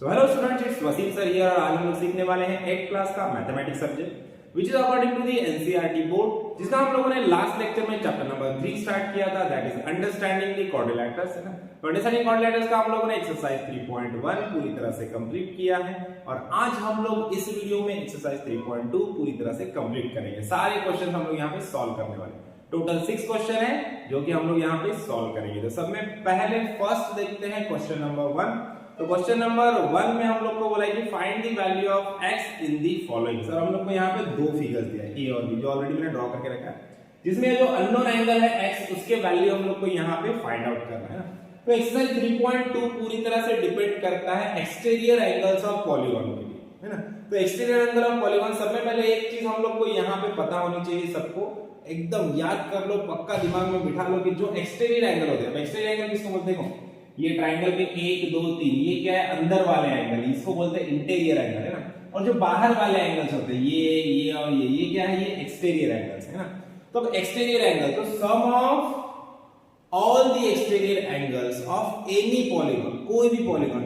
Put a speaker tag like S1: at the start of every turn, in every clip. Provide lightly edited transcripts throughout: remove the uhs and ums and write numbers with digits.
S1: So hello students, it's Wasim sir here और आज हम लोग सीखने वाले हैं 8th क्लास का mathematics subject which is according to the NCERT board, जिसका हम लोगों ने लास्ट लेक्चर में चैप्टर नंबर 3 स्टार्ट किया था, that is understanding the quadrilaterals, है ना। तो अंडरस्टैंडिंग क्वाड्रिलेटरल्स का हम लोगों ने एक्सरसाइज 3.1 पूरी तरह से कंप्लीट किया है और आज हम लोग इस वीडियो में एक्सरसाइज 3.2 पूरी तरह से कंप्लीट करेंगे। सारे क्वेश्चन हम लोग यहाँ पे सॉल्व करने वाले हैं। टोटल 6 क्वेश्चन है जो कि हम लोग यहाँ पे सॉल्व करेंगे। तो सब में पहले फर्स्ट देखते हैं क्वेश्चन नंबर 1। तो क्वेश्चन नंबर 1 में हम लोग को बोला है कि find the value of x in the following. Sir हम लोग को यहाँ पे दो फिगर्स दिया है, a और b, जो ऑलरेडी मैंने ड्रॉ करके रखा है, जिसमें जो अननोन एंगल है x उसके वैल्यू हम लोग को यहाँ पे फाइंड आउट करना है ना। तो एक्सरसाइज 3.2 पूरी तरह से डिपेंड करता है एक्सटीरियर एंगल्स ऑफ पॉलीगॉन के लिए, है ना। तो एक्सटीरियर एंगल ऑफ पॉलीगॉन, सब में पहले एक चीज हम लोग को यहाँ पे पता होनी चाहिए, सबको एकदम याद कर लो, पक्का दिमाग में बिठा लो कि जो एक्सटीरियर एंगल होते हैं, एक्सटीरियर एंगल किसको बोलते हैं? ये ट्रायंगल के 1 2 3, ये क्या है? अंदर वाले एंगल, इसको बोलते हैं इंटीरियर एंगल, है ना। और जो बाहर वाले एंगल्स होते हैं ये और ये क्या है? ये एक्सटीरियर एंगल्स, है ना। तो एक्सटीरियर एंगल, तो sum of all the exterior angles of any polygon, कोई भी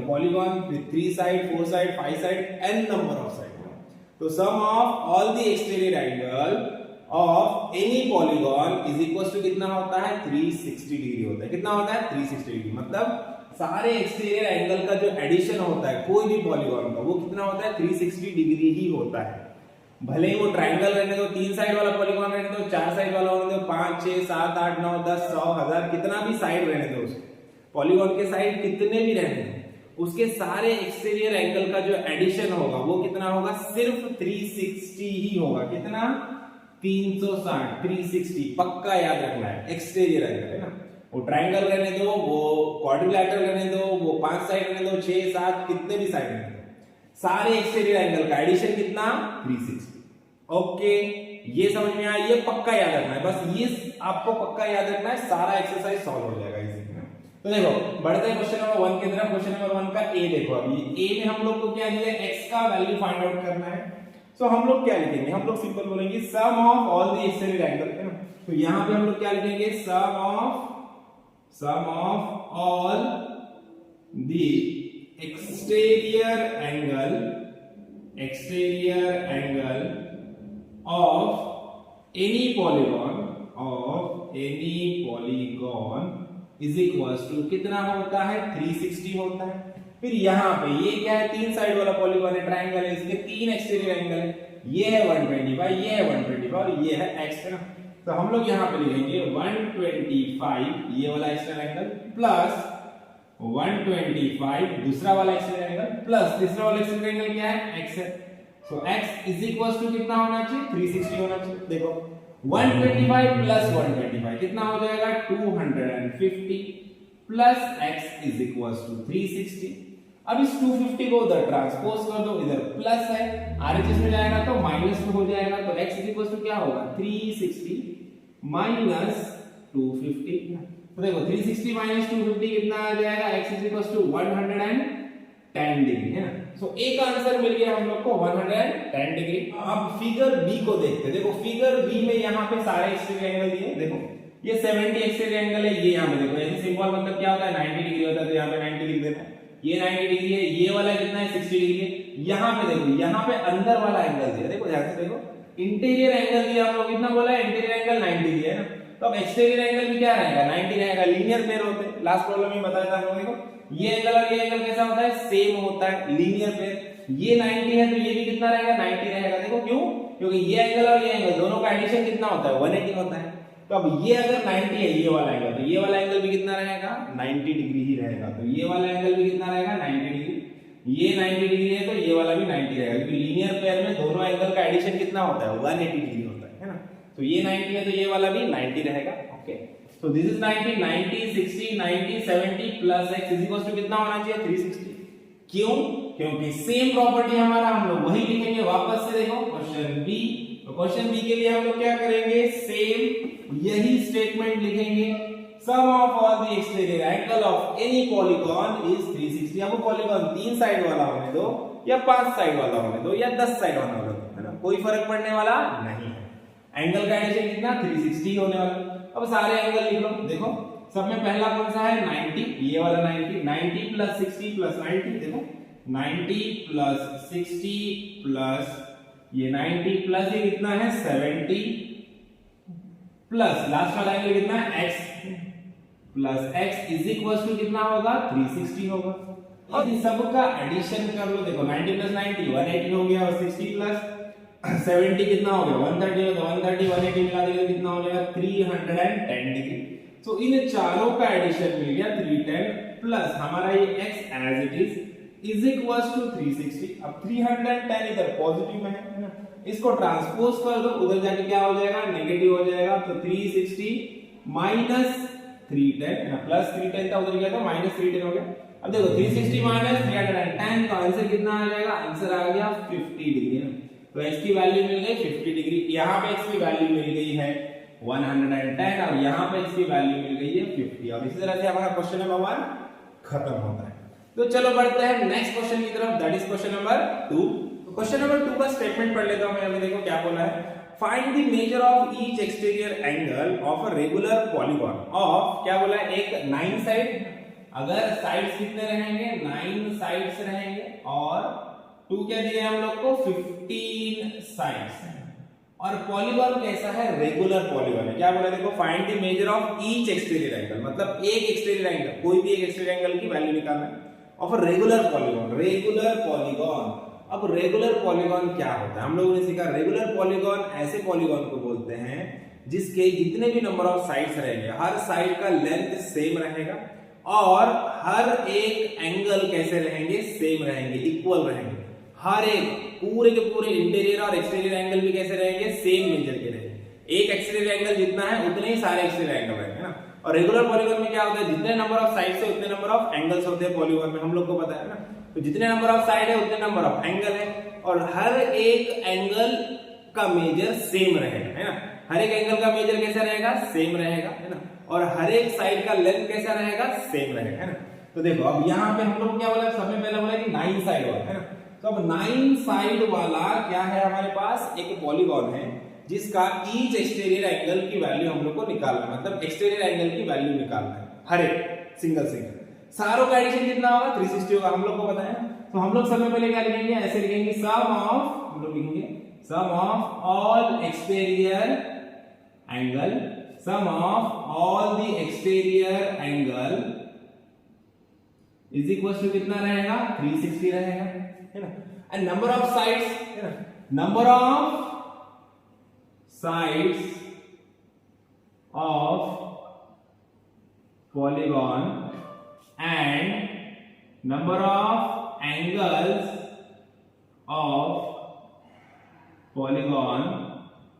S1: polygon with 3 side 4 side 5 side n number of side, तो sum of all the exterior angle of any polygon is equal to कितना होता है? 360 degree होता है। कितना होता है? 360 डिग्री। मतलब सारे एक्सटीरियर एंगल का जो एडिशन होता है कोई भी पॉलीगॉन का, वो कितना होता है? 360 डिग्री ही होता है। भले ही वो ट्रायंगल रहने दो, 3 साइड वाला पॉलीगॉन रहने दो, 4 साइड वाला रहने दो, 5 6 7 8 9 10 100 1000 कितना भी साइड रहने दो, उसके पॉलीगॉन के साइड कितने भी रहने दो, उसके सारे एक्सटीरियर एंगल का जो एडिशन होगा वो कितना होगा? सिर्फ 360 ही होगा। कितना? 360, 360 पक्का याद रखना है। एक्सटीरियर एंगल, है ना। वो ट्रायंगल रहने दो, वो क्वाड्रिलेटरल रहने दो, वो 5 साइड रहने दो, 6 7 कितने भी साइड रहने दो, सारे एक्सटीरियर एंगल का एडिशन कितना? 360। ओके, ये समझ में आया? ये पक्का याद रखना है, बस ये आपको पक्का याद रखना है, सारा एक्सरसाइज सॉल्व हो जाएगा इसी में। तो देखो बढ़ते हैं क्वेश्चन नंबर 1 की तरफ। क्वेश्चन नंबर 1 का ए देखो। अभी ए में हम लोग को क्या दिया है? x का वैल्यू फाइंड आउट करना है। सो हम लोग क्या लिखेंगे? हम लोग सिंपल बोलेंगे sum of all the exterior angle, है ना। तो यहां पे हम लोग क्या लिखेंगे? Sum of all the exterior angle of any polygon is equal to कितना होता है? 360 होता है। फिर यहाँ पे ये क्या है? 3 साइड वाला पॉलीगॉन है, ट्रायंगल है, इसके 3 एक्सटीरियर एंगल है, ये है 125, ये है 125 और ये है x, है ना। तो हम लोग यहाँ पे लिखेंगे 125 ये वाला एक्सटीरियर एंगल प्लस 125 दूसरा वाला एक्सटीरियर एंगल प्लस तीसरा वाला एक्सटीरियर एंगल क्या है? x है। सो x इज इक्वल टू कितना होना चाहिए? 360 होना चाहिए। देखो 125 प्लस 125 कितना हो जाएगा? 250 plus x is equal to 360। अब इस 250 को उधर ट्रांसपोज कर दो, इधर प्लस है, आरएचएस में जाएगा तो माइनस में हो जाएगा, तो x इज इक्वल टू क्या होगा? 360 माइनस 250। तो देखो 360 माइनस 250 कितना आ जाएगा? x is equal to 110 degree, है ना। सो एक आंसर मिल गया हम लोग को 110 डिग्री। अब फिगर बी को देखते हैं। देखो फिगर बी में यहाँ पे सारे एक्सटीरियर एंगल दिए। देखो ये 70 एक्सटीरियर एंगल है, ये यहाँ पे देखो ऐसे सिंबल, मतलब क्या होता है? 90 डिग्री होता है, तो यहाँ पे 90 लिख देना है। ये 90 डिग्री है, ये वाला कितना है? 60 डिग्री है। यहाँ पे देखो, यहाँ पे अंदर वाला एंगल दिया, देखो ध्यान से देखो, इंटीरियर एंगल दिया हम लोग, कितना बोला है? इंटीरियर एंगल 90 दिया है ना। तो अब एक्सटीरियर एंगल भी क्या रहेगा? 90 रहेगा। लीनियर पेयर होते हैं, लास्ट प्रॉब्लम में बताया था हम लोगों को। ये एंगल और ये एंगल कैसा होता है? सेम होता है, लीनियर पेयर। ये 90 है तो ये भी कितना रहेगा? 90 रहेगा। देखो क्यों? क्योंकि ये एंगल और ये एंगल दोनों का एडिशन कितना होता है? 180 होता है। तो अब ये अगर 90 है ये वाला एंगल, तो ये वाला एंगल भी कितना रहेगा? 90 डिग्री ही रहेगा। तो ये वाला एंगल भी कितना रहेगा? 90 डिग्री। ये 90 डिग्री है तो ये वाला भी 90 रहेगा, क्योंकि लीनियर पेयर में दोनों एंगल का एडिशन कितना होता है? 180 डिग्री होता है ना। तो ये 90 है तो ये वाला भी 90 रहेगा। Okay, so this is 90 90 60 90 70 plus x is equal to कितना होना चाहिए? 360। क्यों? क्योंकि सेम प्रॉपर्टी हमारा, हम लोग वही लिखेंगे वापस से। देखो क्वेश्चन बी, तो क्वेश्चन बी के लिए हम लोग क्या करेंगे? सेम यही स्टेटमेंट लिखेंगे, sum of all the exterior angle of any polygon is 360। अब पॉलीगॉन 3 साइड वाला होने दो या 5 साइड वाला होने दो या 10 साइड वाला होने दो, है ना, कोई फर्क पड़ने वाला नहीं है। एंगल का एडिशन कितना? 360 होने वाला। अब सारे एंगल लिख लो। देखो सब में पहला कौन सा है? 90, ये वाला 90 90 प्लस 60 प्लस 90, देखो 90 प्लस 60 प्लस ये 90 प्लस ये कितना है 70 प्लस लास्ट वाला एंगल कितना है x plus x is equal to कितना होगा 360 होगा। अब इन सब का एडिशन कर लो, देखो 90 प्लस 90 180 हो गया और 60 प्लस 70 कितना हो गया 130 होगा, 130 180 मिला देंगे कितना हो जाएगा 310 डिग्री। तो इन चारों का एडिशन मिल गया 310 प्लस हमारा ये x as it is equals to 360। अब 310 इधर पॉजिटिव में है ना, इसको ट्रांसपोज कर दो, उधर जाके क्या हो जाएगा नेगेटिव हो जाएगा। तो 360 माइनस 310 ना, प्लस 310 था उधर गया तो माइनस 310 हो गया। अब देखो 360 माइनस 310 तो आंसर कितना आ जाएगा, आंसर आ गया 50 डिग्री ना। तो x की वैल्यू मिल गई 50 डिग्री, यहाँ पे x की वैल्यू मिल गई है 110 और यहाँ पे x की वैल्यू मिल गई है 50। और इसी तरह से हमारा क्वेश्चन नंबर 1 खत्म होता है। तो चलो बढ़ते हैं नेक्स्ट क्वेश्चन की तरफ, दैट इज क्वेश्चन नंबर 2। तो क्वेश्चन नंबर 2 का स्टेटमेंट पढ़ लेता हूं मैं। अभी देखो क्या बोला है, find the major of each exterior angle of a regular polygon of, क्या बोला है, एक 9 साइड, अगर साइड्स कितने रहेंगे 9 साइड्स रहेंगे और 2 क्या दिए हम लोग को 15 साइड्स, और पॉलीगॉन कैसा है रेगुलर पॉलीगॉन है। क्या बोला देखो, find the major of each exterior angle, मतलब एक एक्सटीरियर एंगल, कोई भी एक एक्सटीरियर एंगल की वैल्यू निकालना है of a regular polygon. Regular polygon, अब रेगुलर पॉलीगॉन क्या होता है हम लोगों ने सीखा। रेगुलर पॉलीगॉन ऐसे पॉलीगॉन को बोलते हैं जिसके जितने भी नंबर ऑफ साइड्स रहेंगे, हर साइड का लेंथ सेम रहेगा और हर एक एंगल कैसे रहेंगे, सेम रहेंगे, इक्वल रहेंगे। हर एक पूरे के पूरे इंटीरियर और एक्सटीरियर एंगल भी कैसे रहेंगे, सेम मेजर के रहेंगे। एक एक्सटीरियर एंगल जितना है उतने ही सारे एक्सटीरियर एंगल रहेंगे ना। और रेगुलर पॉलीगॉन में क्या होता है, जितने नंबर ऑफ साइड्स है उतने नंबर ऑफ एंगल्स होते हैं पॉलीगॉन में, हम लोग को पता है ना। तो जितने नंबर ऑफ साइड है उतने नंबर ऑफ एंगल है और हर एक एंगल का मेजर सेम रहेगा, है ना। हर एक एंगल का मेजर कैसा रहेगा, सेम रहेगा, है ना। और हर एक साइड का लेंथ कैसा रहेगा, सेम रहेगा, है ना। तो देखो अब यहाँ पे हम लोग क्या बोला, सबसे पहले बोला कि 9 साइड वाला, है ना। तो अब 9 साइड वाला क्या है, हमारे पास एक पॉलीगॉन है जिसका ईच एक्सटीरियर एंगल की वैल्यू हम लोग को निकालना है, मतलब एक्सटीरियर एंगल की वैल्यू निकालना है हर एक सिंगल सारों का एडिशन कितना होगा 360 होगा, हम लोग को पता है। तो हम लोग सबसे पहले क्या लिखेंगे, ऐसे लिखेंगे सम ऑफ, हम लोग लिखेंगे sum of all exterior angle, sum of all the exterior angle is equal to कितना रहेगा 360 रहेगा, है ना। एंड नंबर ऑफ साइड्स, है ना, number of sides of polygon and number of angles of polygon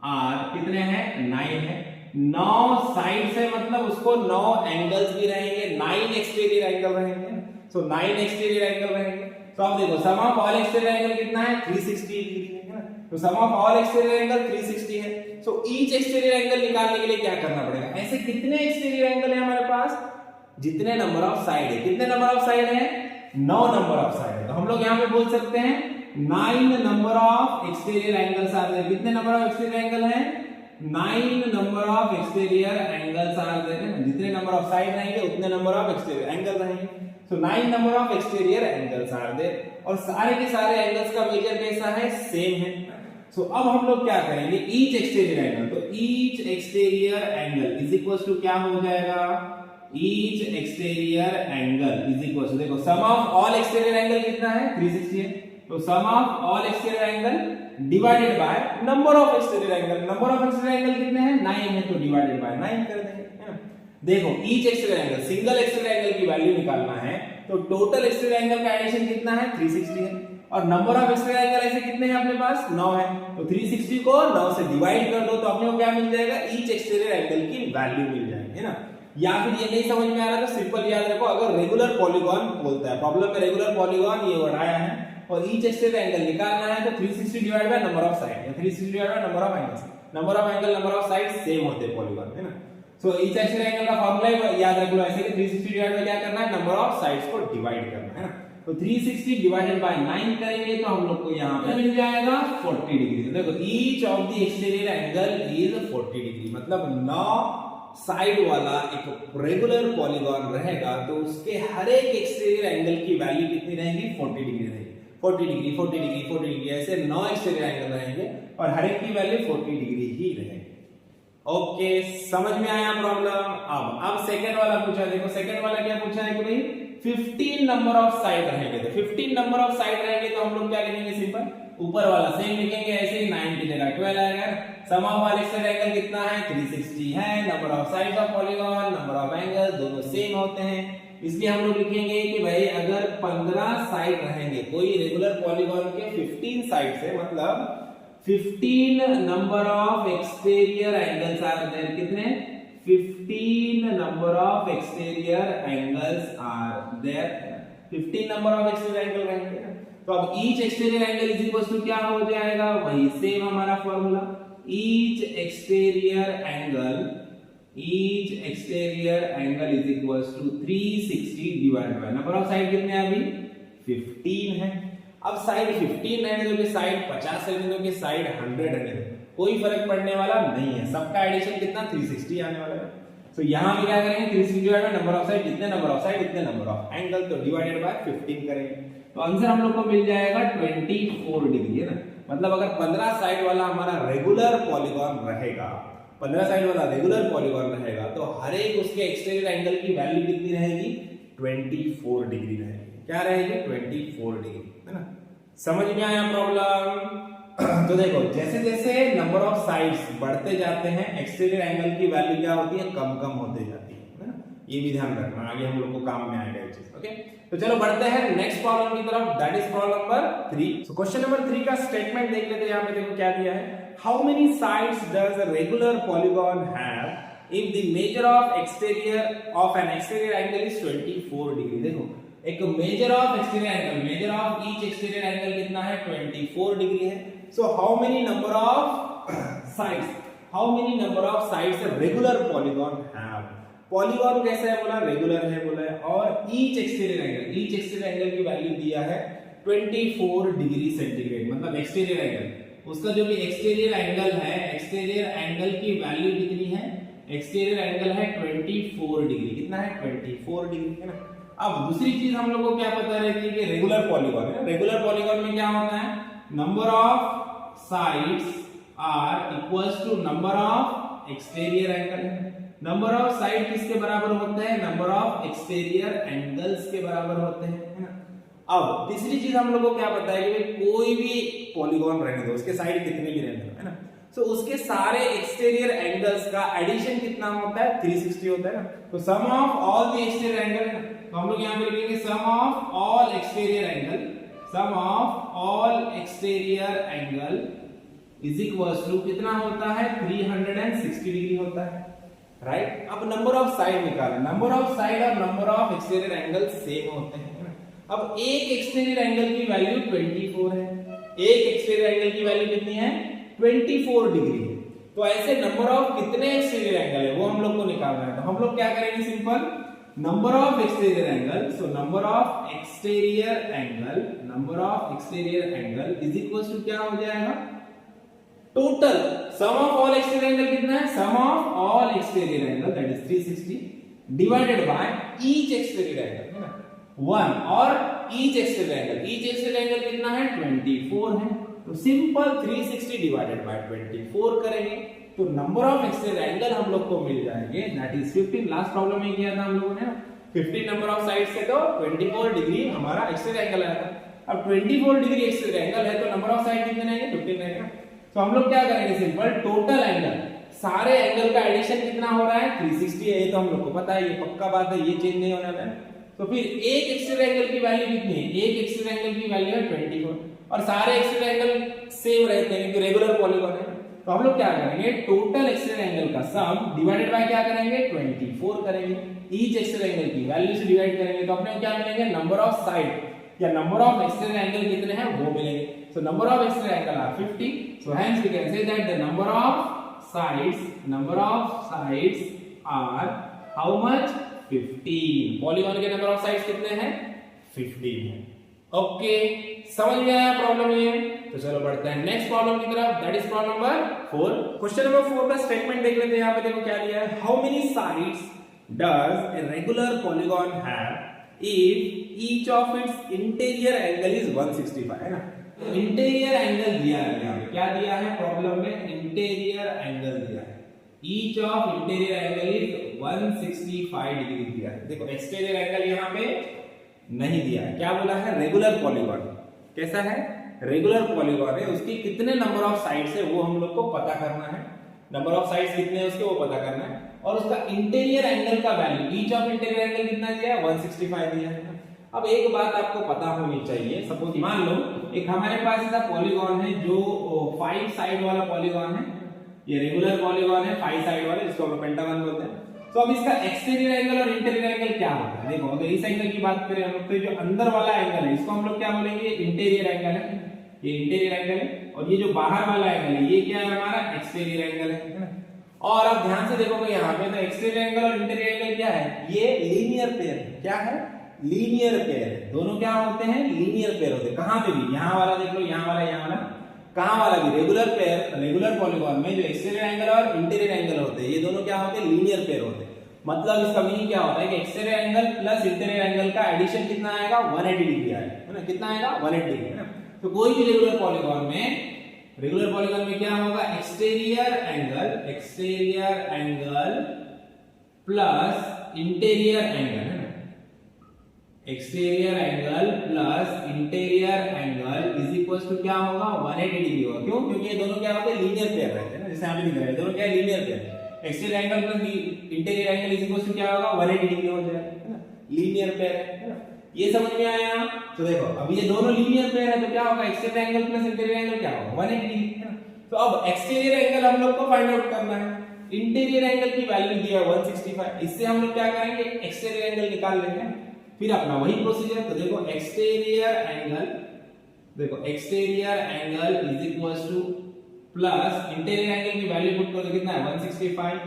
S1: are कितने हैं 9 है। 9 साइड्स है मतलब उसको 9 एंगल्स भी रहेंगे, 9 एक्सटीरियर एंगल रहेंगे, सो 9 एक्सटीरियर एंगल रहेंगे। तो आप देखो sum of all exterior angle कितना है 360 डिग्री है ना। तो sum of all exterior angle 360 है। सो ईच एक्सटीरियर एंगल निकालने के लिए क्या करना पड़ेगा, ऐसे कितने एक्सटीरियर एंगल है हमारे पास, जितने नंबर ऑफ साइड है। कितने नंबर ऑफ साइड है 9 नंबर ऑफ साइड है। तो हम लोग यहाँ पे बोल सकते हैं 9 number of exterior angles are there. कितने नंबर ऑफ एक्सटीरियर एंगल है 9 number of exterior angles are there. जितने नंबर ऑफ साइड रहेंगे उतने नंबर ऑफ एक्सटीरियर एंगल रहेंगे। So 9 number of exterior angles are there और सारे के सारे एंगल्स का मेजर कैसा है, सेम है। सो अब हम लोग क्या करेंगे, ईच एक्सटीरियर एंगल, तो each exterior angle is equal to क्या हो जाएगा, each exterior angle is equal to, देखो sum of all exterior angle कितना है 360 है। तो sum of all exterior angle divided by number of exterior angle. Number of exterior angle कितने हैं 9 है, तो डिवाइडेड बाय 9 कर देंगे, है ना। देखो each exterior angle, single exterior angle की वैल्यू निकालना है तो टोटल एक्सटीरियर एंगल का एडिशन कितना है 360 है और नंबर ऑफ एक्सटीरियर एंगल ऐसे कितने हैं अपने पास 9 है। तो 360 को 9 से डिवाइड कर दो तो अपने को क्या मिल जाएगा, ईच एक्सटीरियर एंगल की वैल्यू मिल जाएगी, है ना। या फिर ये नहीं समझ में आ रहा तो सिंपल याद रखो, अगर रेगुलर पॉलीगॉन बोलता है प्रॉब्लम में, रेगुलर पॉलीगॉन ये वर्ड आया है और ईच एक्सटीरियर एंगल निकालना है तो 360 divide by number of side या 360 divide by number of angles. Number of angle number of side same होते हैं पॉलीगॉन, है ना। सो ईच एक्सटीरियर एंगल का फार्मूला याद रख लो ऐसे कि 360 डिवाइड बाय क्या करना है, नंबर ऑफ साइड्स को डिवाइड करना है ना। तो 360 डिवाइडेड बाय 9 करेंगे तो हम लोग को यहाँ पे मिल जाएगा 40 डिग्री। तो देखो each of the exterior angle is 40 degree, मतलब 9 साइड वाला एक रेगुलर पॉलीगॉन रहेगा तो उसके हर एक एक्सटीरियर एंगल की वैल्यू कितनी रहेगी 40 डिग्री रहेगी। 40 डिग्री 40 डिग्री 40 डिग्री ऐसे 9 एक्सटीरियर एंगल रहेंगे और हर एक की वैल्यू 40 डिग्री ही रहेगी। ओके, समझ में आया प्रॉब्लम। अब सेकंड वाला पूछा, देखो सेकंड वाला क्या पूछा है कि भाई 15 नंबर ऑफ साइड रहेंगे, तो 15 नंबर ऑफ साइड रहेंगे तो हम लोग क्या लिखेंगे, सिंपल ऊपर वाला सेम लिखेंगे ऐसे ही, 9 की जगह 12 आएगा। सम ऑफ ऑल एक्सटीरियर एंगल कितना है 360 है, number of sides of polygon, number of angle दोनों सेम होते हैं, इसलिए हम लोग लिखेंगे कि भाई अगर 15 साइड रहेंगे कोई रेगुलर पॉलीगॉन के 15 साइड से, मतलब 15 number of exterior angles are there, कितने 15 number of exterior angles are there, 15 number of exterior angle रहेंगे। तो अब each exterior angle is equal to क्या हो जाएगा, वही सेम हमारा formula, each exterior angle is equal to 360 divided by number of side कितने हैं अभी 15 है। अब साइड 15 रहने दो कि साइड 50 रहने दो कि साइड 100 रहने दो, कोई फर्क पड़ने वाला नहीं है, सबका एडिशन कितना 360 आने वाला है। तो यहां पे क्या करेंगे 360 divided by number of side, जितने नंबर ऑफ साइड उतने नंबर ऑफ एंगल, तो डिवाइडेड बाय 15 करेंगे तो आंसर हम लोग को मिल जाएगा 24 डिग्री है ना। मतलब अगर 15 साइड वाला हमारा रेगुलर पॉलीगॉन रहेगा, 15 साइड वाला रेगुलर पॉलीगॉन रहेगा तो हर एक उसके एक्सटीरियर एंगल की वैल्यू कितनी रहेगी 24 डिग्री रहेगी। क्या रहेगी 24 डिग्री है ना। समझ में आया प्रॉब्लम। तो देखो जैसे जैसे नंबर ऑफ साइड्स बढ़ते जाते हैं एक्सटीरियर एंगल की वैल्यू क्या होती है कम कम होते जाती है ना, ये भी ध्यान रखना, आगे हम लोग को काम में आएगा ये चीज। ओके, तो चलो बढ़ते हैं नेक्स्ट प्रॉब्लम की तरफ, that is problem number 3। So question number 3 का स्टेटमेंट देख लेते हैं। यहाँ पे देखो क्या दिया है, how many sides does a regular polygon have if the measure of exterior of N exterior angle is 24 degree. देखो एक measure of exterior angle, major of each exterior angle कितना है 24 डिग्री है। So how many number of sides, how many number of sides a regular polygon have, polygon कैसा है बोला regular है बोला है, और each exterior angle, each exterior angle की वैल्यू दिया है 24 डिग्री सेंटीग्रेड, मतलब एक्सटीरियर एंगल, उसका जो भी एक्सटीरियर एंगल है, एक्सटीरियर एंगल की वैल्यू कितनी है, एक्सटीरियर एंगल है 24 डिग्री, कितना है 24 डिग्री है ना। अब दूसरी चीज हम लोग को क्या पता रहती है कि रेगुलर पॉलीगॉन है, रेगुलर पॉलीगॉन में क्या होता है, number of sides are equals to number of exterior angle. Number of side किसके बराबर होते हैं, नंबर ऑफ एक्सटीरियर एंगल्स के बराबर होते हैं है ना। अब तीसरी चीज हम लोग को क्या पता है कि कोई भी पॉलीगॉन रहने दो, उसके साइड कितने भी रहने दो है ना, तो उसके सारे एक्सटीरियर एंगल्स का एडिशन कितना होता है 360 होता है ना। तो sum of all the exterior angle है ना, तो हम लोग यहां पे लिखेंगे sum of all exterior angle, sum of all exterior angle is equals to कितना होता है 360 डिग्री होता है, राइट। अब नंबर ऑफ साइड निकालें, नंबर ऑफ साइड और number of exterior angle same होते हैं ना। अब एक एक्सटीरियर एंगल की वैल्यू 24 है, एक एक्सटीरियर एंगल की वैल्यू कितनी है 24 डिग्री है, तो ऐसे नंबर ऑफ कितने एक्सटीरियर एंगल है वो हम लोग को निकालना है। तो हम लोग क्या करेंगे, simple number of exterior angle, so number of exterior angle, number of exterior angle is equal to क्या हो जाएगा total sum of all exterior angle कितना है, sum of all exterior angle that is 360 divided by each exterior angle है ना 1, और each exterior angle, each exterior angle कितना है 24 है, तो सिंपल 360 डिवाइडेड बाय 24 करेंगे तो नंबर ऑफ एक्सटीरियर एंगल हम लोग को मिल जाएंगे दैट इज 15। लास्ट प्रॉब्लम में किया था हम लोगों ने ना 15 नंबर ऑफ साइड से तो 24 डिग्री हमारा एक्सटीरियर एंगल आया था। अब 24 डिग्री एक्सटीरियर एंगल है तो नंबर ऑफ साइड कितने रहेंगे 15 रहेगा। तो हम लोग क्या करेंगे, सिंपल टोटल एंगल, सारे एंगल का एडिशन कितना हो रहा है 360 है, ये तो हम लोग को पता है, ये पक्का बात है, ये चेंज नहीं होने वाला है। तो फिर एक एक्सटीरियर एंगल की वैल्यू कितनी है, एक एक्सटीरियर एंगल की वैल्यू है 24, और सारे एक्सटीरियर एंगल सेम रहते हैं क्योंकि रेगुलर पॉलीगॉन है। तो हम लोग क्या करेंगे, टोटल एक्सटीरियर एंगल का सम डिवाइडेड बाय क्या करेंगे 24 करेंगे, ईच एक्सटीरियर एंगल की वैल्यू से डिवाइड करेंगे तो अपने को क्या मिलेंगे, नंबर ऑफ साइड या नंबर ऑफ एक्सटीरियर एंगल कितने हैं वो मिलेंगे। So number of exterior angle are 50, so hence we can say that the number of sides are how much 15। Polygon के नंबर ऑफ साइड्स कितने हैं 15 है। ओके, समझ में आया प्रॉब्लम ये? तो चलो बढ़ते हैं नेक्स्ट प्रॉब्लम की तरफ, that is problem number 4। Question number 4 का स्टेटमेंट देख लेते हैं। यहाँ पे देखो क्या दिया है, how many sides does a regular polygon have if each of its interior angle is 165, है ना। तो इंटीरियर एंगल दिया है, यहाँ पे क्या दिया है प्रॉब्लम में, इंटीरियर एंगल दिया है, each of interior angle is 165 degree दिया है। देखो एक्सटीरियर एंगल यहाँ पे नहीं दिया है, क्या बोला है, रेगुलर पॉलीगॉन। कैसा है, रेगुलर पॉलीगॉन है, उसकी कितने नंबर ऑफ साइड्स है वो हम लोग को पता करना है, नंबर ऑफ साइड्स कितने हैं उसके वो पता करना है, और उसका इंटीरियर एंगल का value, each of interior angle कितना दिया है, 165 दिया है। अब एक बात आपको पता होनी चाहिए, सपोज मान लो एक हमारे पास ऐसा पॉलीगॉन है जो 5 साइड वाला पॉलीगॉन है, ये रेगुलर पॉलीगॉन है 5 साइड वाले, जिसको हम लोग पेंटागन बोलते हैं। तो अब इसका एक्सटीरियर एंगल और इंटीरियर एंगल क्या होता है, देखो अगर इस एंगल की बात करें हम लोग, तो जो अंदर वाला एंगल है इसको हम लोग क्या बोलेंगे, इंटीरियर एंगल है, ये इंटीरियर एंगल है, और ये जो बाहर वाला एंगल है ये क्या है हमारा, एक्सटीरियर एंगल है। और अब ध्यान से देखोगे यहाँ पे, तो एक्सटीरियर एंगल और इंटीरियर एंगल क्या है, ये लीनियर पेयर है, क्या है, लीनियर पेयर है, दोनों क्या होते हैं, लीनियर पेयर होते हैं। कहां पे भी, यहाँ वाला देख लो, यहाँ वाला, यहाँ वाला, कहां वाला भी, रेगुलर पेयर, रेगुलर पॉलीगॉन में जो एक्सटीरियर एंगल और इंटीरियर एंगल होते हैं ये दोनों क्या होते हैं, लीनियर पेयर होते हैं। मतलब इसका मीनिंग क्या होता है कि exterior angle plus interior angle का एडिशन कितना आएगा, 180 डिग्री आएगा, है ना, कितना आएगा, 180 डिग्री, है ना। तो कोई भी रेगुलर पॉलीगॉन में क्या होगा, exterior angle plus interior angle, है ना, exterior angle plus interior angle is equal to क्या होगा, 180 डिग्री होगा। क्यों, क्योंकि ये दोनों क्या होते हैं, लीनियर पेयर रहते हैं ना, जैसे यहाँ पे दिख रहा है, दोनों क्या है, linear pair. Exterior angle plus interior angle is equal to क्या होगा, 180 डिग्री हो जाएगा, है ना, लीनियर पेयर है ना। ये समझ में आया? तो देखो अब ये दोनों लीनियर पेयर है तो क्या होगा, exterior angle plus interior angle क्या होगा, 180 डिग्री, है ना। तो अब एक्सटीरियर एंगल हम लोग को फाइंड आउट करना है, इंटीरियर एंगल की वैल्यू दिया है 165, इससे हम लोग क्या करेंगे, एक्सटीरियर एंगल निकाल लेंगे, फिर अपना वही प्रोसीजर। तो देखो exterior angle is equal two plus interior angle की वैल्यू पुट करो, कितना है, 165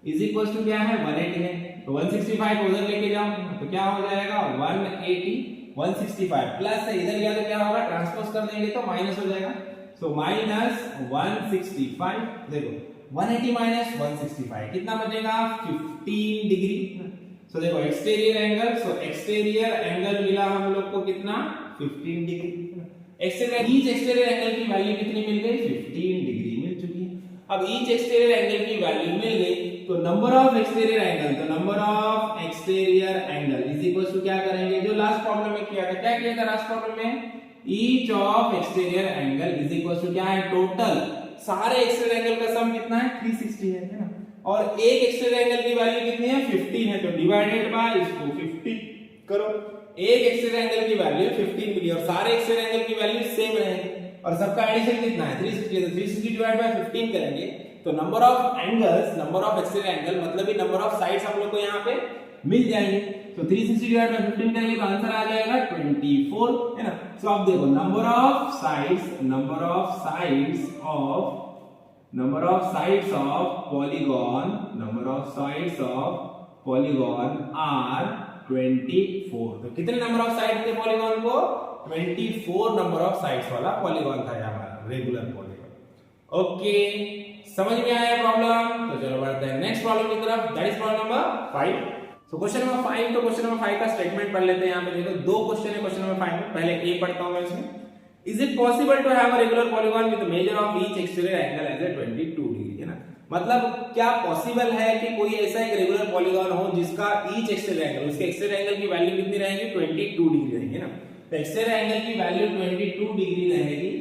S1: इज इक्वल टू क्या है, 180 है। तो 165 को उधर लेके जाओ तो क्या हो जाएगा, 180, 165 प्लस है, इधर गया तो क्या होगा, ट्रांसपोज कर देंगे तो माइनस हो जाएगा। सो माइनस 165, देखो 180 माइनस 165 कितना बचेगा, 15 डिग्री। सो देखो एक्सटीरियर एंगल मिला हम लोग को कितना, 15 डिग्री। ईच एक्सटीरियर एंगल की वैल्यू कितनी मिल गई, 15 डिग्री मिल चुकी है। अब ईच एक्सटीरियर एंगल की वैल्यू मिल गई तो number of exterior angle is equal to क्या करेंगे, जो लास्ट प्रॉब्लम में किया था, क्या किया था लास्ट प्रॉब्लम में, each of exterior angle is equal to क्या है, टोटल सारे एक्सटीरियर एंगल का सम कितना है, 360 है ना, और एक एक्सटीरियर एंगल की वैल्यू कितनी है, 15 है, तो डिवाइडेड बाय इसको 50 करो। एक एक्सटीरियर एंगल की वैल्यू 15 मिली और सारे एक्सटीरियर एंगल की वैल्यू सेम रहेगी, और सबका एडिशन कितना है, 360 है, तो 360 डिवाइड बाय 15 करेंगे तो नंबर ऑफ एक्सटीरियर एंगल मतलब ही नंबर ऑफ साइड्स हम लोग को यहाँ पे मिल जाएंगे। तो 360 डिवाइड बाय 15 करेंगे तो आंसर आ जाएगा 24, है ना। सो अब देखो number of sides of polygon are 24। तो कितने नंबर ऑफ साइड थे पॉलीगॉन को, 24 नंबर ऑफ साइड्स वाला पॉलीगॉन था हमारा रेगुलर पॉलीगॉन। ओके, समझ में आया प्रॉब्लम? तो चलो बढ़ते हैं नेक्स्ट प्रॉब्लम की तरफ, दैट इज प्रॉब्लम नंबर 5। तो क्वेश्चन नंबर 5, तो क्वेश्चन नंबर 5 का स्टेटमेंट पढ़ लेते हैं। यहाँ पे देखो दो क्वेश्चन है क्वेश्चन नंबर 5 में, पहले ए पढ़ता हूं मैं इसमें। Is it possible to have a regular polygon with measure of each exterior angle as a 22 degree, है ना। मतलब क्या पॉसिबल है कि कोई ऐसा एक रेगुलर पॉलीगॉन हो जिसका ईच एक्सटीरियर एंगल, उसके एक्सटीरियर एंगल की वैल्यू कितनी रहेगी, 22 डिग्री रहेगी, है ना। तो एक्सटीरियर एंगल की वैल्यू 22 डिग्री रहेगी,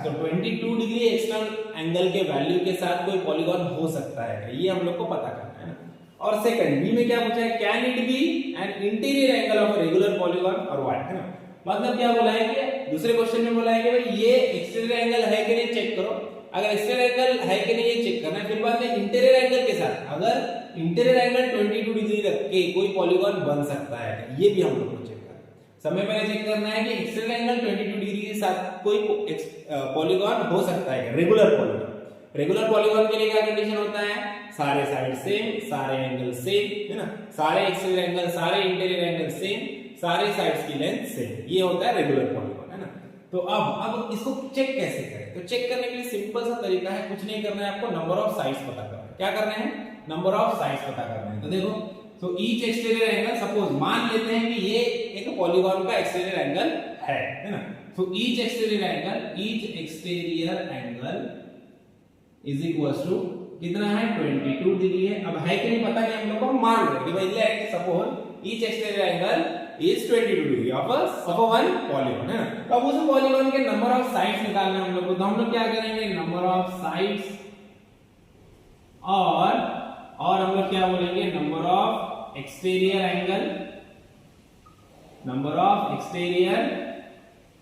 S1: तो 22 डिग्री एक्सटर्नल एंगल के वैल्यू के साथ कोई पॉलीगॉन हो सकता है, ये हम लोग को पता करना है ना। और सेकंड बी में क्या पूछा है, can it be an interior angle of regular polygon और व्हाट, है ना। मतलब क्या बोला है कि दूसरे क्वेश्चन में बोला है कि भाई ये एक्सटीरियर एंगल है कि नहीं चेक करो, अगर एक्सटीरियर एंगल है कि नहीं ये चेक करना है, फिर बाद में इंटीरियर एंगल के साथ अगर इंटीरियर एंगल 22 डिग्री रख के कोई पॉलीगॉन बन सकता है, ये भी हम लोग को चेक करना है। समय पहले चेक करना है कि एक्सटीरियर एंगल 22 डिग्री के साथ कोई पॉलीगॉन हो सकता है, रेगुलर पॉलीगॉन। रेगुलर पॉलीगॉन के लिए क्या कंडीशन होता है, सारे साइड सेम, सारे एंगल सेम, है ना, सारे एक्सटीरियर एंगल, सारे इंटीरियर एंगल सेम, सारे साइड्स की लेंथ सेम, ये होता है रेगुलर पॉलीगॉन, है ना। तो अब इसको चेक कैसे करें? तो चेक करने के लिए सिंपल सा तरीका है, कुछ नहीं करना है आपको, नंबर ऑफ साइड्स पता करना है। क्या करना है? नंबर ऑफ साइड्स पता करना है। तो देखो, तो ईच एक्सटीरियर एंगल, सपोज मान लेते हैं कि ये एक पॉलीगॉन का एक्सटीरियर एंगल है ना। तो each exterior angle is equals to कितना है? 22 डिग्री है। अब है कि नहीं पता नहीं हम लोग को, मान रहे कि भाई ले कि suppose each exterior angle is 22 degree of one polygon, है ना। तो अब उस पॉलीगॉन के नंबर ऑफ साइड्स निकालना है हम लोग को। तो हम लोग क्या करेंगे? नंबर ऑफ साइड्स और हम लोग क्या बोलेंगे? Number of exterior angle, number of exterior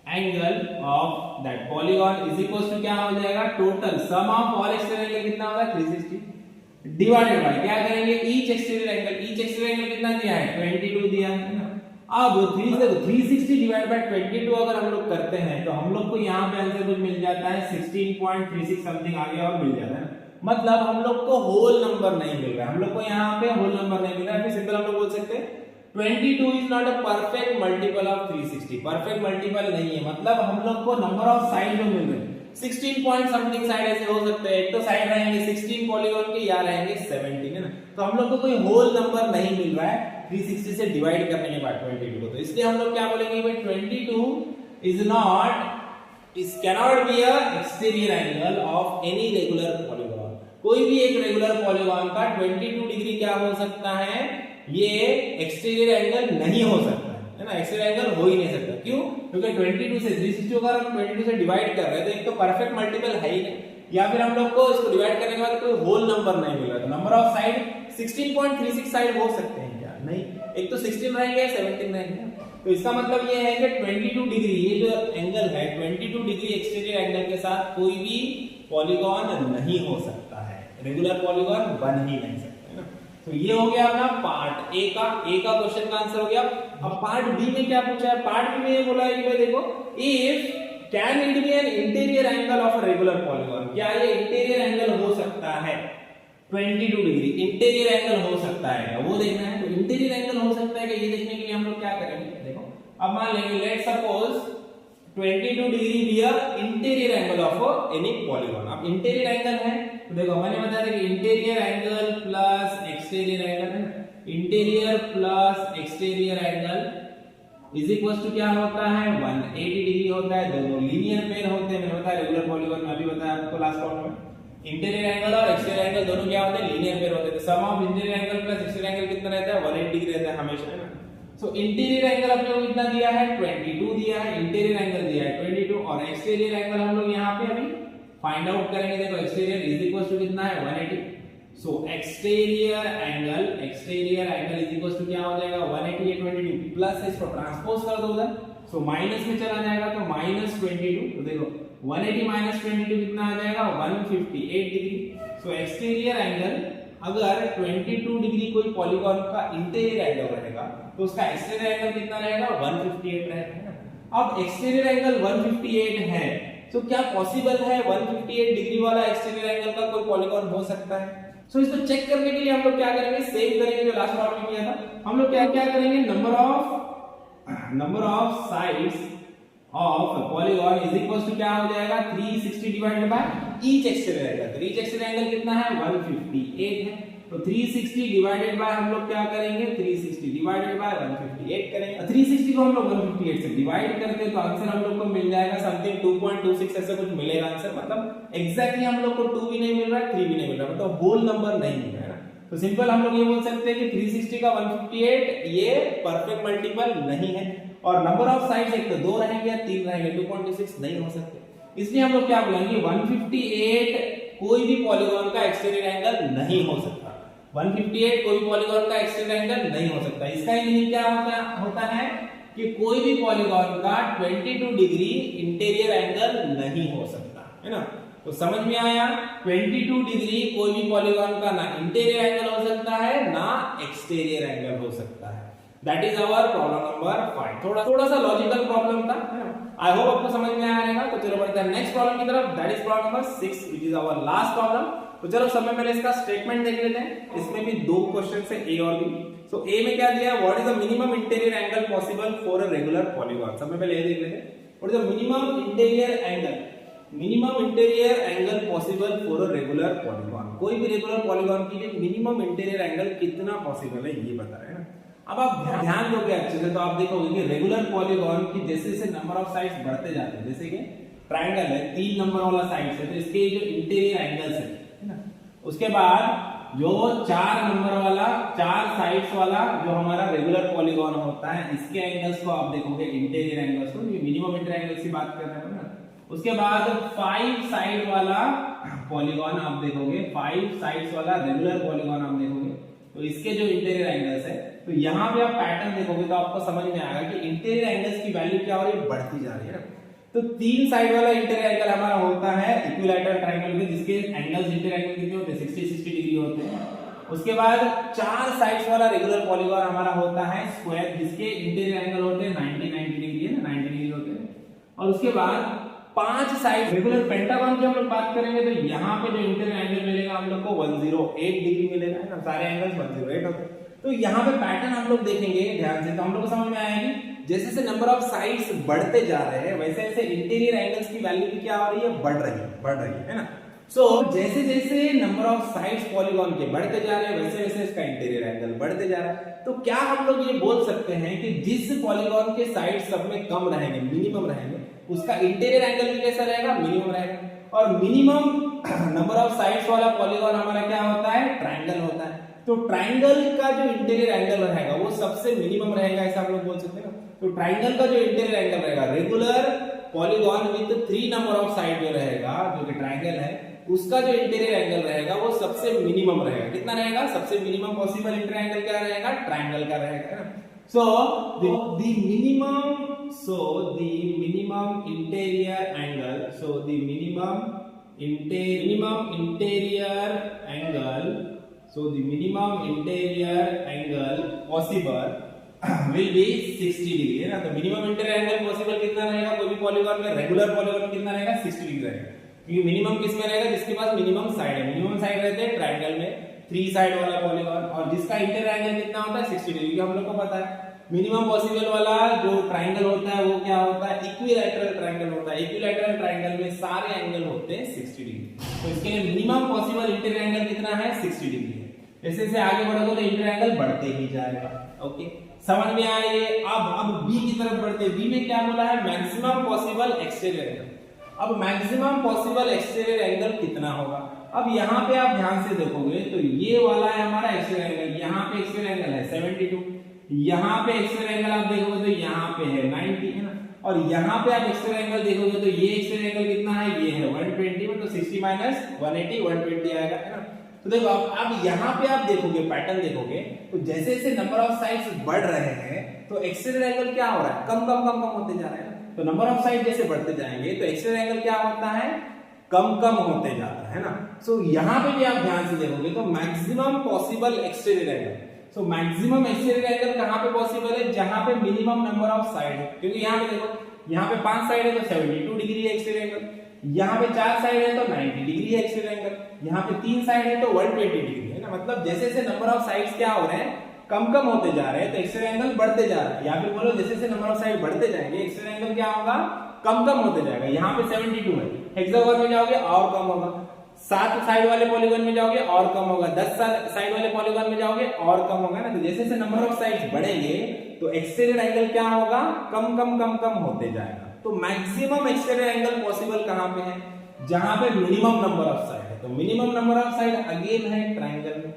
S1: angle of that polygon is equal to क्या हो जाएगा? Total sum of all exterior angle कितना होगा? 360 डिवाइडेड बाय क्या करेंगे? ईच एक्सटीरियर एंगल कितना दिया है? 22 दिया है ना। अब 360 डिवाइड बाय 22 अगर हम लोग करते हैं तो हम लोग को यहाँ पे आंसर कुछ मिल जाता है 16.36 समथिंग आगे और मिल जाता है ना। मतलब हम लोग को होल नंबर नहीं मिल रहा है, हम लोग को यहाँ पे होल नंबर नहीं मिल रहा है। फिर सिंपल हम लोग बोल सकते हैं 22 is not a perfect multiple of 360, perfect multiple नहीं है। मतलब हम लोग को नंबर ऑफ साइड जो मिल रहे हैं 16 पॉइंट समथिंग साइड ऐसे हो सकते हैं। एक तो साइड रहेंगे 16 पॉलीगॉन के, या रहेंगे 17, है ना। तो हम लोग को कोई होल नंबर नहीं मिल रहा है 360 से डिवाइड करने के बाद 22 को। तो इसलिए हम लोग क्या बोलेंगे? भाई 22 is not, is cannot be a exterior angle of any regular polygon. कोई भी एक रेगुलर पॉलीगॉन का 22 डिग्री क्या हो सकता है? ये एक्सटीरियर एंगल नहीं हो सकता है ना। एक्सटीरियर एंगल हो ही नहीं सकता। क्यों? क्योंकि 22 से 360 अगर हम 22 से डिवाइड कर रहे हैं तो एक तो परफेक्ट मल्टीपल है ही नहीं, या फिर हम लोग को इसको डिवाइड करने के बाद कोई होल नंबर नहीं मिल रहा। तो नंबर ऑफ साइड 16.36 साइड हो सकते हैं क्या? नहीं, एक तो 16 रहेंगे, 17 रहेंगे। तो इसका मतलब ये है कि 22 डिग्री, ये जो एंगल है 22 डिग्री एक्सटीरियर एंगल के साथ कोई भी पॉलीगॉन नहीं हो सकता है, रेगुलर पॉलीगॉन बन ही नहीं सकता, है ना। तो ये हो गया अपना पार्ट ए का क्वेश्चन का आंसर हो गया। अब पार्ट बी में क्या पूछा है? पार्ट बी में ये बोला है कि भाई देखो, if can it be an interior angle of a regular polygon, क्या ये इंटीरियर एंगल हो सकता है? 22 डिग्री इंटीरियर एंगल हो सकता है, वो देखना है। तो इंटीरियर एंगल हो सकता है कि ये देखने के लिए हम लोग क्या करेंगे? देखो, अब मान लेंगे let suppose 22 degree be a interior angle of any polygon. अब इंटीरियर एंगल है तो देखो मैंने बताया था कि interior angle plus exterior angle है ना, interior plus exterior angle is equal to क्या होता है? 180 डिग्री होता है। दोनों लीनियर पेयर होते हैं, मैंने बताया रेगुलर पॉलीगॉन में, अभी बताया आपको लास्ट प्रॉब्लम में। इंटीरियर एंगल और एक्सटीरियर एंगल दोनों क्या होते हैं? लीनियर पेयर होते हैं। तो sum of interior angle plus exterior angle कितना रहता है? 180 डिग्री रहता है हमेशा, है ना। सो इंटीरियर एंगल अपने को कितना दिया है? 22 दिया है, इंटीरियर एंगल दिया है 22, और एक्सटीरियर एंगल हम लोग यहाँ पे अभी फाइंड आउट करेंगे। देखो एक्सटीरियर इज इक्वल टू कितना है? 180। So exterior angle is equal to क्या हो जाएगा? 180 या 22 प्लस इसको ट्रांसपोज कर दो उधर, सो माइनस में चला जाएगा तो -22। तो देखो 180 माइनस 22 कितना आ जाएगा? 158 डिग्री। सो एक्सटीरियर एंगल अगर 22 डिग्री कोई पॉलीगॉन का इंटीरियर एंगल रहेगा तो उसका एक्सटीरियर एंगल कितना रहेगा? 158 रहेगा। अब एक्सटीरियर एंगल 158 है, तो क्या पॉसिबल है 158 डिग्री वाला एक्सटीरियर एंगल का कोई पॉलीगॉन हो सकता है? सो इसको चेक करने के लिए हम लोग क्या करेंगे? सेम करेंगे जो लास्ट प्रॉब्लम में किया था। हम लोग क्या करेंगे? Number of sides of polygon is equal to क्या हो जाएगा? 360 divided by each exterior angle. तो ईच एक्सटीरियर एंगल कितना है? 158 है। तो 360 डिवाइडेड बाय हम लोग क्या करेंगे? 360 डिवाइडेड बाय 158 करेंगे। 360 को हम लोग 158 से डिवाइड करते हैं तो आंसर हम लोग को मिल जाएगा समथिंग 2.26 ऐसा कुछ मिलेगा आंसर। मतलब एग्जैक्टली हम लोग को 2 भी नहीं मिल रहा है, 3 भी नहीं मिल रहा है, मतलब होल नंबर नहीं मिल रहा है ना। तो सिंपल हम लोग ये बोल सकते हैं कि 360 का 158 ये परफेक्ट मल्टीपल नहीं है, और नंबर ऑफ साइड्स एक तो 2 रहेंगे या 3 रहेंगे, 2.26 नहीं हो सकते। इसलिए हम लोग क्या बोलेंगे? 158 कोई भी पॉलीगॉन का एक्सटीरियर एंगल नहीं हो सकता। 158 कोई भी पॉलीगॉन का एक्सटीरियर एंगल नहीं हो सकता। इसका मीनिंग क्या होता है कि कोई भी पॉलीगॉन का 22 डिग्री इंटीरियर एंगल नहीं हो सकता, है ना। तो समझ में आया? 22 डिग्री कोई भी पॉलीगॉन का ना इंटीरियर एंगल हो सकता है ना एक्सटीरियर एंगल हो सकता है। That is our problem number 5। थोड़ा सा लॉजिकल प्रॉब्लम था, आई होप आपको समझ में आया रहेगा। तो चलो बढ़ते हैं नेक्स्ट प्रॉब्लम की तरफ, that is problem number 6 which is our last problem. तो चलो सबसे पहले इसका स्टेटमेंट देख लेते हैं। इसमें भी 2 क्वेश्चन है, ए और बी। सो ए में क्या दिया, what is the minimum interior angle possible for a regular polygon. सब में पहले ये देख लेते हैं, what is the minimum interior angle possible for a regular polygon. कोई भी रेगुलर पॉलीगॉन के लिए मिनिमम इंटीरियर एंगल कितना पॉसिबल है ये बता रहे हैं ना। अब आप ध्यान दोगे अच्छे से तो आप देखोगे कि रेगुलर पॉलीगॉन की जैसे जैसे नंबर ऑफ साइड्स बढ़ते जाते हैं, जैसे कि ट्रायंगल है 3 नंबर वाला साइड्स है तो इसके जो इंटीरियर एंगल्स है ना, उसके बाद जो 4 नंबर वाला 4 साइड्स वाला जो हमारा रेगुलर पॉलीगॉन होता है इसके एंगल्स को आप देखोगे इंटीरियर एंगल्स को, ये मिनिमम इंटीरियर एंगल्स की बात कर रहे हैं ना। उसके बाद 5 साइड वाला पॉलीगॉन आप देखोगे, 5 साइड्स वाला रेगुलर पॉलीगॉन आप देखोगे तो इसके जो इंटीरियर एंगल्स है, तो यहाँ पे आप पैटर्न देखोगे तो आपको समझ में आएगा कि इंटीरियर एंगल्स की वैल्यू क्या हो रही है, बढ़ती जा रही है ना। तो 3 साइड वाला इंटीरियर एंगल हमारा होता है इक्विलैटरल ट्रायंगल में, जिसके एंगल्स इंटीरियर एंगल कितने होते हैं, 60 डिग्री होते हैं। उसके बाद 4 साइड्स वाला रेगुलर पॉलीगॉन हमारा होता है स्क्वायर, जिसके इंटीरियर एंगल होते हैं 90 डिग्री है ना, 90 डिग्री होते हैं। और उसके बाद 5 साइड रेगुलर पेंटागन की हम लोग बात करेंगे तो यहाँ पे जो इंटीरियर एंगल मिलेगा हम लोग को 108 डिग्री मिलेगा है ना, सारे एंगल्स 108 होते हैं। तो यहाँ पे पैटर्न हम लोग देखेंगे ध्यान से तो हम लोग को समझ में आएगी, जैसे जैसे नंबर ऑफ साइड्स बढ़ते जा रहे हैं वैसे वैसे इंटीरियर एंगल्स की वैल्यू भी क्या हो रही है, बढ़ रही है ना। सो जैसे जैसे नंबर ऑफ साइड्स पॉलीगॉन के बढ़ते जा रहे हैं वैसे वैसे इसका इंटीरियर एंगल बढ़ते जा रहा है। तो क्या हम लोग ये बोल सकते हैं कि जिस पॉलीगॉन के साइड सब में कम रहेंगे, मिनिमम रहेंगे, उसका इंटीरियर एंगल भी कैसा रहेगा, मिनिमम रहेगा। और मिनिमम नंबर ऑफ साइड्स वाला पॉलीगॉन हमारा क्या होता है, ट्रायंगल होता है। तो ट्रायंगल का जो इंटीरियर एंगल रहेगा वो सबसे मिनिमम रहेगा, ऐसा हम लोग बोल सकते हैं ना। तो ट्रायंगल का जो इंटीरियर एंगल रहेगा, regular polygon with 3 number of side जो रहेगा, जो कि ट्रायंगल है, उसका जो इंटीरियर एंगल रहेगा वो सबसे मिनिमम रहेगा। कितना रहेगा, सबसे मिनिमम पॉसिबल इंटीरियर एंगल क्या रहेगा, ट्रायंगल का रहेगा ना। So the minimum interior angle, possible will be 60 degree है ना। तो मिनिमम इंटीरियर एंगल पॉसिबल कितना रहेगा, कोई भी पॉलीगॉन में, रेगुलर पॉलीगॉन में कितना रहेगा, 60 डिग्री रहेगा। क्योंकि मिनिमम किसमें रहेगा, जिसके पास मिनिमम साइड है। मिनिमम साइड रहते हैं ट्रायंगल में 3 साइड वाला पॉलीगॉन, और जिसका इंटीरियर एंगल कितना होता है, 60 डिग्री। हम लोग को पता है मिनिमम पॉसिबल वाला जो ट्रायंगल होता है वो क्या होता है, इक्विलैटरल ट्रायंगल होता है। इक्विलैटरल ट्रायंगल में सारे एंगल होते हैं 60 डिग्री। तो इसके लिए मिनिमम पॉसिबल इंटीरियर एंगल कितना है, 60 डिग्री है। जैसे जैसे आगे बढ़ोगे तो इंटीरियर एंगल बढ़ते ही जाएगा। ओके, समझ में आया ये। अब बी की तरफ बढ़ते हैं। बी में क्या बोला है, मैक्सिमम पॉसिबल एक्सटीरियर एंगल। अब मैक्सिमम पॉसिबल एक्सटीरियर एंगल कितना होगा। अब यहाँ पे आप ध्यान से देखोगे तो ये वाला है हमारा एक्सटीरियर एंगल, यहाँ पे एक्सटीरियर एंगल है 72, यहाँ पे एक्सटीरियर एंगल आप देखोगे तो यहाँ पे है 90 है ना। और यहाँ पे आप एक्सटीरियर एंगल देखोगे तो ये एक्सटीरियर एंगल कितना है, ये है 120 में, तो 60 माइनस 180 120 आएगा है ना। तो देखो अब यहाँ पे आप देखोगे, पैटर्न देखोगे तो जैसे जैसे नंबर ऑफ साइड्स बढ़ रहे हैं तो एक्सटीरियर एंगल क्या हो रहा है, कम कम कम कम होते जा रहे हैं। तो नंबर ऑफ साइड जैसे बढ़ते जाएंगे तो एक्सटीरियर एंगल क्या होता है, कम कम होते जाता है ना। सो यहाँ पे भी आप ध्यान से देखोगे तो maximum possible exterior angle, so maximum exterior angle कहाँ पे पॉसिबल है, जहाँ पे मिनिमम नंबर ऑफ साइड है। क्योंकि यहाँ पे देखो, यहाँ पे 5 साइड है तो 72 डिग्री है एक्सटीरियर एंगल, यहाँ पे 4 साइड है तो 90 डिग्री है एक्सटीरियर एंगल, यहाँ पे 3 साइड है तो 120 डिग्री है ना। मतलब जैसे जैसे नंबर ऑफ साइड्स क्या हो रहे हैं, कम कम होते जा रहे हैं, तो एक्सटीरियर एंगल बढ़ते जा रहे हैं। या फिर बोलो जैसे जैसे नंबर ऑफ साइड बढ़ते जाएंगे एक्सटीरियर एंगल क्या होगा, कम कम होते जाएगा। यहाँ पे 72 है, हेक्सागोन में जाओगे और कम होगा, 7 साइड वाले पॉलीगॉन में जाओगे और कम होगा, 10 साइड वाले पॉलीगॉन में जाओगे और कम होगा ना। तो जैसे जैसे नंबर ऑफ साइड्स बढ़ेंगे तो एक्सटीरियर एंगल क्या होगा, कम कम कम कम होते जाएगा। तो मैक्सिमम एक्सटीरियर एंगल पॉसिबल कहां पे है, जहां पे मिनिमम नंबर ऑफ साइड है। तो minimum number of side again है ट्रायंगल में,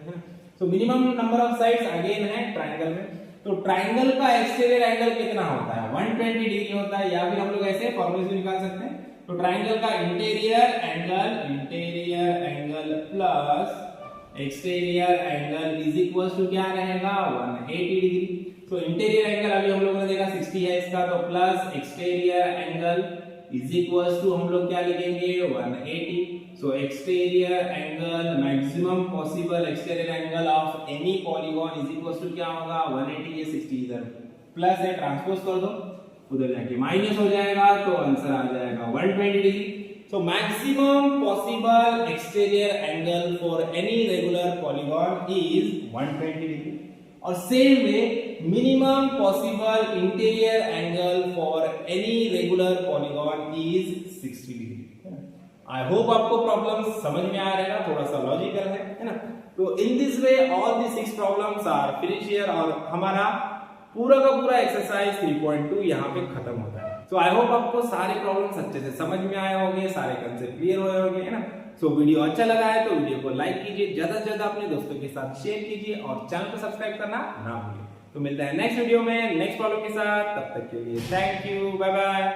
S1: तो minimum number of sides again है ट्रायंगल में। तो ट्रायंगल का एक्सटीरियर एंगल कितना होता है, 120 डिग्री होता है। या फिर हम लोग ऐसे फॉर्मूले से निकाल सकते हैं। तो ट्रायंगल का interior angle plus exterior angle is equal to क्या रहेगा, 180 डिग्री। तो इंटीरियर एंगल अभी हम लोगों ने देखा 60 है इसका, तो plus exterior angle is equal to हम लोग क्या लिखेंगे, 180। So exterior angle, maximum possible exterior angle of any polygon is equal to क्या होगा, 180। ये 60 इधर प्लस है, ट्रांसपोज कर दो, उधर जाके माइनस हो जाएगा, तो आंसर आ जाएगा 120 degree. So maximum possible exterior angle for any regular polygon is 120 degree. और same way minimum possible interior angle for any regular polygon is 60 degree. I hope आपको प्रॉब्लम समझ में आ रहेगा, थोड़ा सा लॉजिकल है ना। तो in this way all the 6 problems are finish here और हमारा पूरा का पूरा एक्सरसाइज 3.2 यहाँ पे खत्म होता है। सो आई होप आपको सारे प्रॉब्लम्स अच्छे से समझ में आए होंगे, सारे कंसेप्ट क्लियर हुए होंगे, है ना। सो वीडियो अच्छा लगा है तो वीडियो को लाइक कीजिए, ज्यादा से ज्यादा अपने दोस्तों के साथ शेयर कीजिए और चैनल को सब्सक्राइब करना ना भूलिए। तो मिलते हैं नेक्स्ट वीडियो में नेक्स्ट प्रॉब्लम के साथ, तब तक के लिए थैंक यू, बाय बाय।